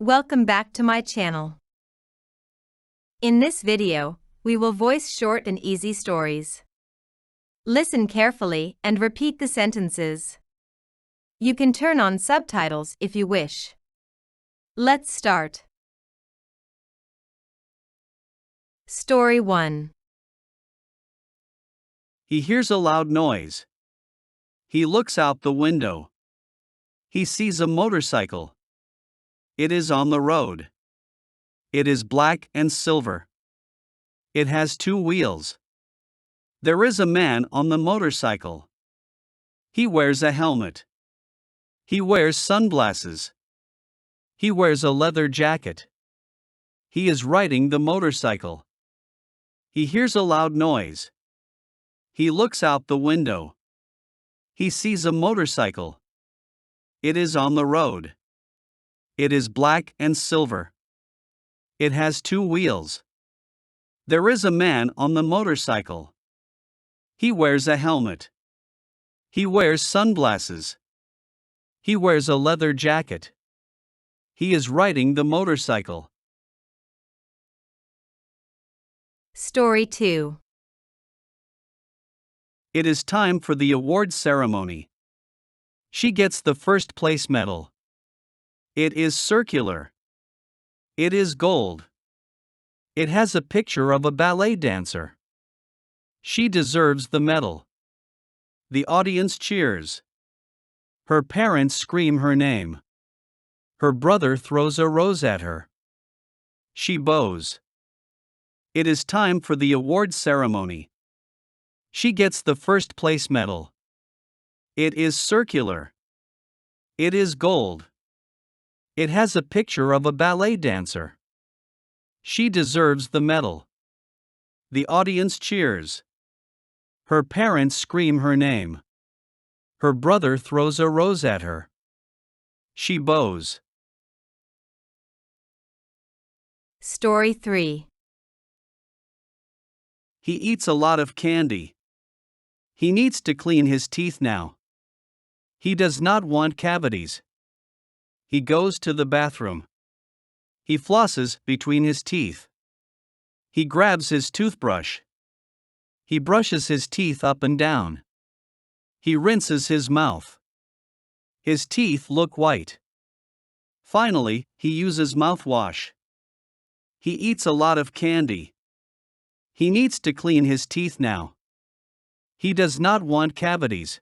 Welcome back to my channel. In this video, we will voice short and easy stories. Listen carefully and repeat the sentences. You can turn on subtitles if you wish. Let's start. Story 1. He hears a loud noise. He looks out the window. He sees a motorcycle. It is on the road. It is black and silver. It has two wheels. There is a man on the motorcycle. He wears a helmet. He wears sunglasses. He wears a leather jacket. He is riding the motorcycle. He hears a loud noise. He looks out the window. He sees a motorcycle. It is on the road. It is black and silver. It has two wheels. There is a man on the motorcycle. He wears a helmet. He wears sunglasses. He wears a leather jacket. He is riding the motorcycle. Story 2. It is time for the award ceremony. She gets the first place medal. It is circular. It is gold. It has a picture of a ballet dancer. She deserves the medal. The audience cheers. Her parents scream her name. Her brother throws a rose at her. She bows. It is time for the award ceremony. She gets the first place medal. It is circular. It is gold. It has a picture of a ballet dancer. She deserves the medal. The audience cheers. Her parents scream her name. Her brother throws a rose at her. She bows. Story 3. He eats a lot of candy. He needs to clean his teeth now. He does not want cavities. He goes to the bathroom. He flosses between his teeth. He grabs his toothbrush. He brushes his teeth up and down. He rinses his mouth. His teeth look white. Finally, he uses mouthwash. He eats a lot of candy. He needs to clean his teeth now. He does not want cavities.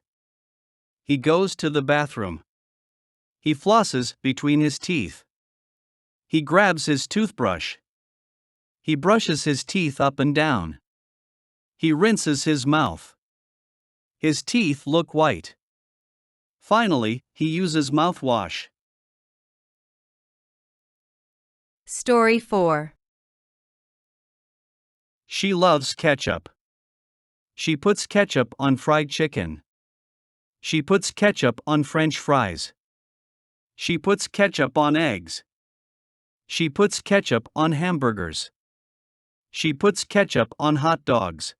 He goes to the bathroom. He flosses between his teeth. He grabs his toothbrush. He brushes his teeth up and down. He rinses his mouth. His teeth look white. Finally, he uses mouthwash. Story 4. She loves ketchup. She puts ketchup on fried chicken. She puts ketchup on French fries. She puts ketchup on eggs. She puts ketchup on hamburgers. She puts ketchup on hot dogs.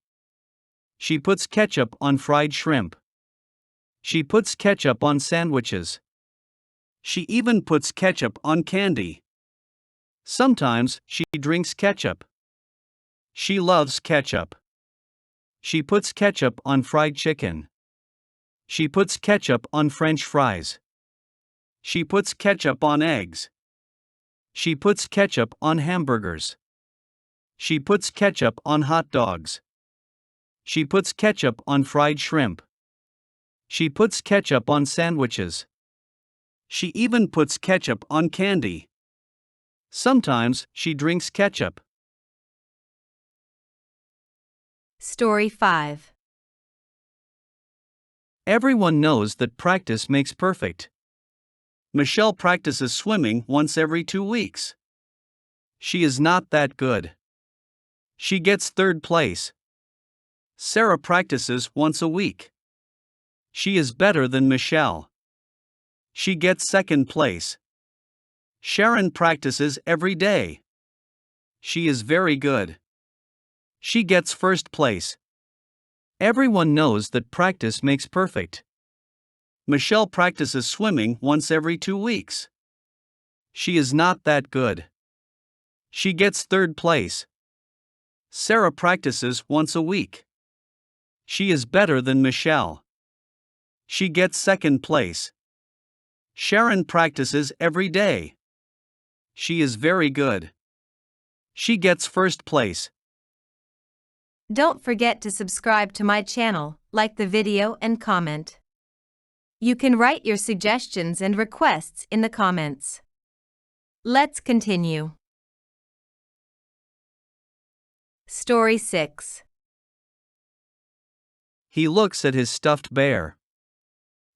She puts ketchup on fried shrimp. She puts ketchup on sandwiches. She even puts ketchup on candy. Sometimes she drinks ketchup. She loves ketchup. She puts ketchup on fried chicken. She puts ketchup on French fries. She puts ketchup on eggs. She puts ketchup on hamburgers. She puts ketchup on hot dogs. She puts ketchup on fried shrimp. She puts ketchup on sandwiches. She even puts ketchup on candy. Sometimes she drinks ketchup. Story 5. Everyone knows that practice makes perfect. Michelle practices swimming once every 2 weeks. She is not that good. She gets third place. Sarah practices once a week. She is better than Michelle. She gets second place. Sharon practices every day. She is very good. She gets first place. Everyone knows that practice makes perfect. Michelle practices swimming once every 2 weeks. She is not that good. She gets third place. Sarah practices once a week. She is better than Michelle. She gets second place. Sharon practices every day. She is very good. She gets first place. Don't forget to subscribe to my channel, like the video and comment. You can write your suggestions and requests in the comments. Let's continue. Story 6. He looks at his stuffed bear.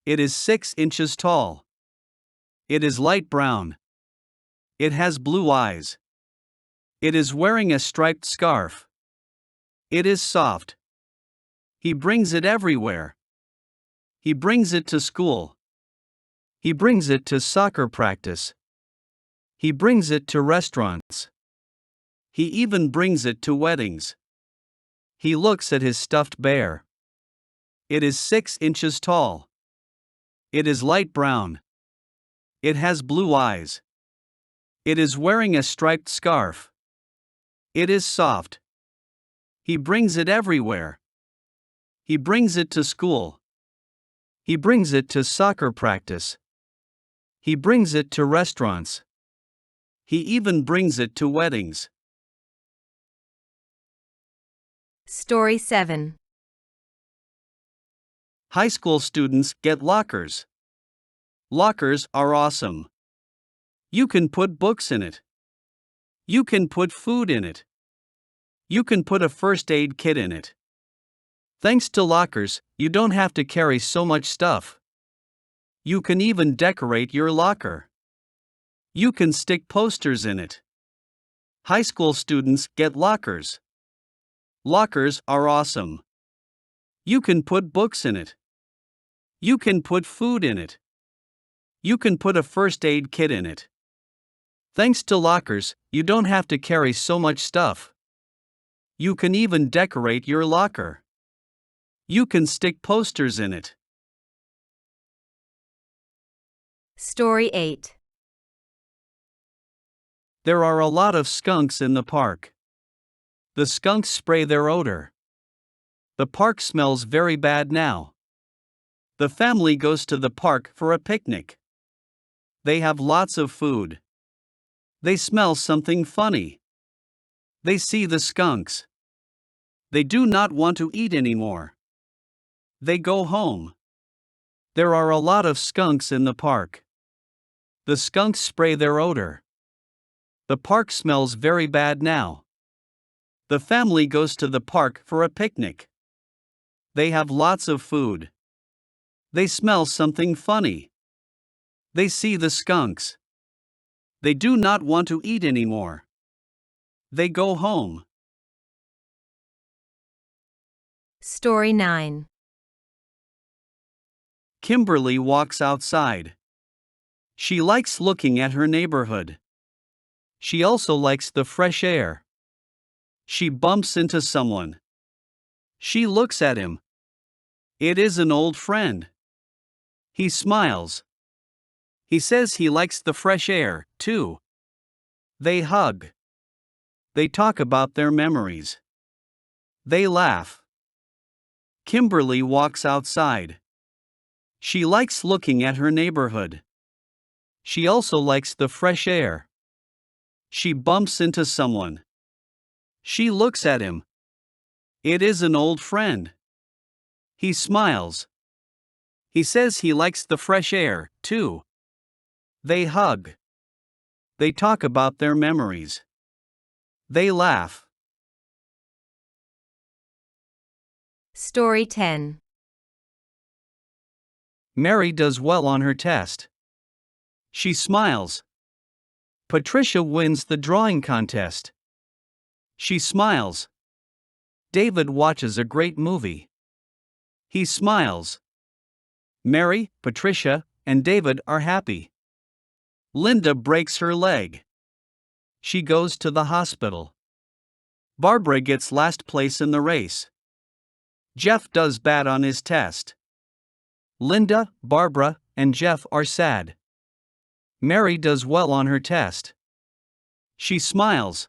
It is 6 inches tall. It is light brown. It has blue eyes. It is wearing a striped scarf. It is soft. He brings it everywhere. He brings it to school. He brings it to soccer practice. He brings it to restaurants. He even brings it to weddings. He looks at his stuffed bear. It is 6 inches tall. It is light brown. It has blue eyes. It is wearing a striped scarf. It is soft. He brings it everywhere. He brings it to school. He brings it to soccer practice. He brings it to restaurants. He even brings it to weddings. Story 7. High school students get lockers. Lockers are awesome. You can put books in it. You can put food in it. You can put a first aid kit in it. Thanks to lockers, you don't have to carry so much stuff. You can even decorate your locker. You can stick posters in it. High school students get lockers. Lockers are awesome. You can put books in it. You can put food in it. You can put a first aid kit in it. Thanks to lockers, you don't have to carry so much stuff. You can even decorate your locker. You can stick posters in it. Story 8. There are a lot of skunks in the park. The skunks spray their odor. The park smells very bad now. The family goes to the park for a picnic. They have lots of food. They smell something funny. They see the skunks. They do not want to eat anymore. They go home. There are a lot of skunks in the park. The skunks spray their odor. The park smells very bad now. The family goes to the park for a picnic. They have lots of food. They smell something funny. They see the skunks. They do not want to eat anymore. They go home. Story 9. Kimberly walks outside. She likes looking at her neighborhood. She also likes the fresh air. She bumps into someone. She looks at him. It is an old friend. He smiles. He says he likes the fresh air, too. They hug. They talk about their memories. They laugh. Kimberly walks outside. She likes looking at her neighborhood. She also likes the fresh air. She bumps into someone. She looks at him. It is an old friend. He smiles. He says he likes the fresh air, too. They hug. They talk about their memories. They laugh. Story 10. Mary does well on her test. She smiles. Patricia wins the drawing contest. She smiles. David watches a great movie. He smiles. Mary, Patricia, and David are happy. Linda breaks her leg. She goes to the hospital. Barbara gets last place in the race. Jeff does bad on his test. Linda, Barbara, and Jeff are sad. Mary does well on her test. She smiles.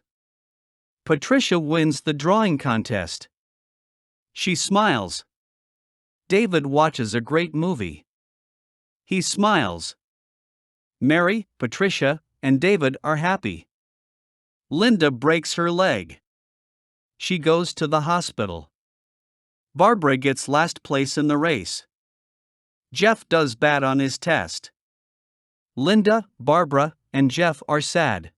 Patricia wins the drawing contest. She smiles. David watches a great movie. He smiles. Mary, Patricia, and David are happy. Linda breaks her leg. She goes to the hospital. Barbara gets last place in the race. Jeff does bad on his test. Linda, Barbara, and Jeff are sad.